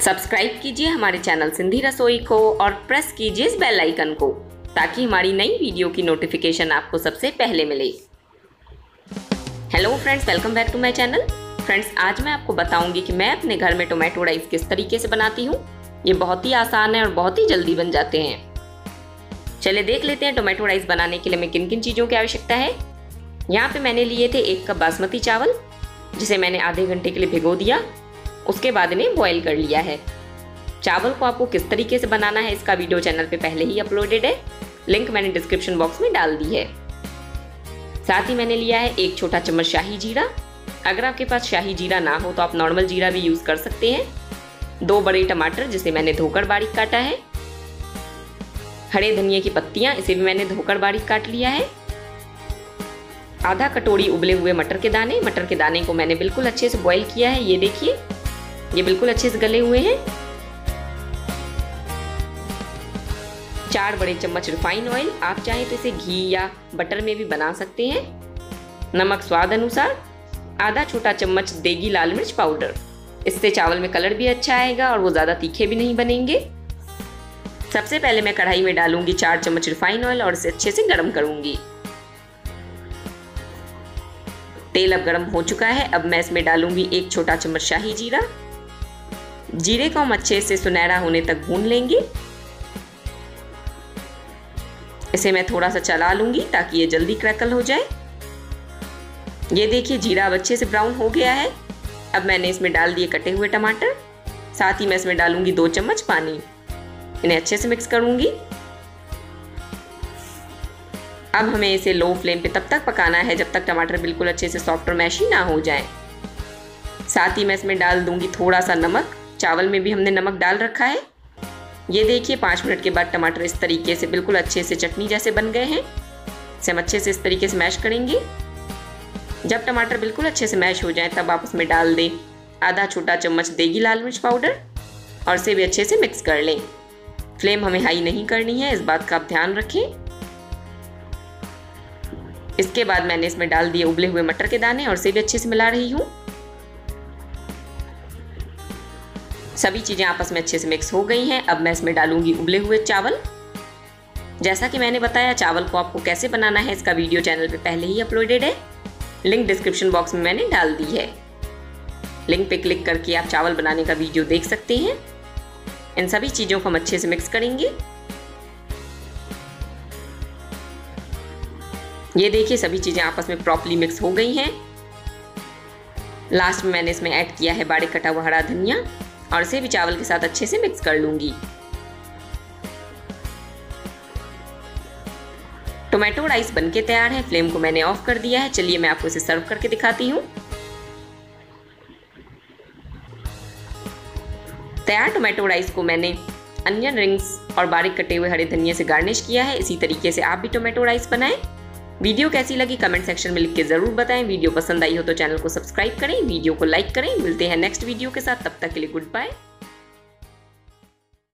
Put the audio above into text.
Subscribe कीजिए हमारे channel Sindhi रसोई को और प्रेस कीजिए इस बेल आइकन को ताकि हमारी नई वीडियो की नोटिफिकेशन आपको सबसे पहले मिले। Hello friends, welcome back to my channel. Friends, आज मैं आपको बताऊंगी कि मैं अपने घर में टोमेटो राइस किस तरीके से बनाती हूँ। ये बहुत ही आसान है और बहुत ही जल्दी बन जाते हैं। चलिए देख लेते हैं टोमेटो राइस बनाने के लिए हमें किन किन चीज़ों की आवश्यकता है। यहाँ पे मैंने लिए थे 1 कप बासमती चावल, जिसे मैंने आधे घंटे के लिए भिगो दिया। उसके बाद इन्हें बॉईल कर लिया है। चावल को आपको किस तरीके से बनाना है इसका वीडियो चैनल पे पहले ही अपलोडेड है, लिंक मैंने डिस्क्रिप्शन बॉक्स में डाल दी है। साथ ही मैंने लिया है 1 छोटा चम्मच शाही जीरा। अगर आपके पास शाही जीरा ना हो तो आप नॉर्मल जीरा भी यूज़ कर सकते हैं। 2 बड़े टमाटर जिसे मैंने धोकर बारीक काटा है। हरे धनिया की पत्तियां, इसे भी मैंने धोकर बारीक काट लिया है। आधा कटोरी उबले हुए मटर के दाने। मटर के दाने को मैंने बिल्कुल अच्छे से बॉईल किया है। ये देखिए, ये बिल्कुल अच्छे से गले हुए हैं। 4 बड़े चम्मच रिफाइन ऑयल, आप चाहे तो इसे घी या बटर में भी बना सकते हैं। नमक स्वाद अनुसार। आधा छोटा चम्मच देगी लाल मिर्च पाउडर, इससे चावल में कलर भी अच्छा आएगा और वो ज़्यादा तीखे भी नहीं बनेंगे। सबसे पहले मैं कढ़ाई में डालूंगी 4 चम्मच रिफाइन ऑयल और इसे अच्छे से गर्म करूंगी। तेल अब गर्म हो चुका है। अब मैं इसमें डालूंगी 1 छोटा चम्मच शाही जीरा। जीरे को हम अच्छे से सुनहरा होने तक भून लेंगे। इसे मैं थोड़ा सा चला लूंगी ताकि ये जल्दी क्रैकल हो जाए। ये देखिए, जीरा अब अच्छे से ब्राउन हो गया है। अब मैंने इसमें डाल दिए कटे हुए टमाटर। साथ ही मैं इसमें डालूंगी 2 चम्मच पानी। इन्हें अच्छे से मिक्स करूंगी। अब हमें इसे लो फ्लेम पे तब तक पकाना है जब तक टमाटर बिल्कुल अच्छे से सॉफ्ट और मैशी ना हो जाए। साथ ही मैं इसमें डाल दूंगी थोड़ा सा नमक। चावल में भी हमने नमक डाल रखा है। ये देखिए, 5 मिनट के बाद टमाटर इस तरीके से बिल्कुल अच्छे से चटनी जैसे बन गए हैं। इसे हम अच्छे से इस तरीके से मैश करेंगे। जब टमाटर बिल्कुल अच्छे से मैश हो जाए तब आप उसमें डाल दें आधा छोटा चम्मच देगी लाल मिर्च पाउडर और इसे भी अच्छे से मिक्स कर लें। फ्लेम हमें हाई नहीं करनी है, इस बात का आप ध्यान रखें। इसके बाद मैंने इसमें डाल दिए उबले हुए मटर के दाने और इसे भी अच्छे से मिला रही हूँ। सभी चीज़ें आपस में अच्छे से मिक्स हो गई हैं। अब मैं इसमें डालूंगी उबले हुए चावल। जैसा कि मैंने बताया, चावल को आपको कैसे बनाना है इसका वीडियो चैनल पे पहले ही अपलोडेड है, लिंक डिस्क्रिप्शन बॉक्स में मैंने डाल दी है। लिंक पे क्लिक करके आप चावल बनाने का वीडियो देख सकते हैं। इन सभी चीज़ों को हम अच्छे से मिक्स करेंगे। ये देखिए, सभी चीज़ें आपस में प्रॉपर्ली मिक्स हो गई हैं। लास्ट में मैंने इसमें ऐड किया है बारीक कटा हुआ हरा धनिया और इसे भी चावल के साथ अच्छे से मिक्स कर लूंगी। टोमेटो राइस बनके तैयार है। फ्लेम को मैंने ऑफ कर दिया है। चलिए मैं आपको इसे सर्व करके दिखाती हूँ। तैयार टोमेटो राइस को मैंने अनियन रिंग्स और बारीक कटे हुए हरे धनिया से गार्निश किया है। इसी तरीके से आप भी टोमेटो राइस बनाएं। वीडियो कैसी लगी कमेंट सेक्शन में लिख के जरूर बताएं। वीडियो पसंद आई हो तो चैनल को सब्सक्राइब करें, वीडियो को लाइक करें। मिलते हैं नेक्स्ट वीडियो के साथ, तब तक के लिए गुड बाय।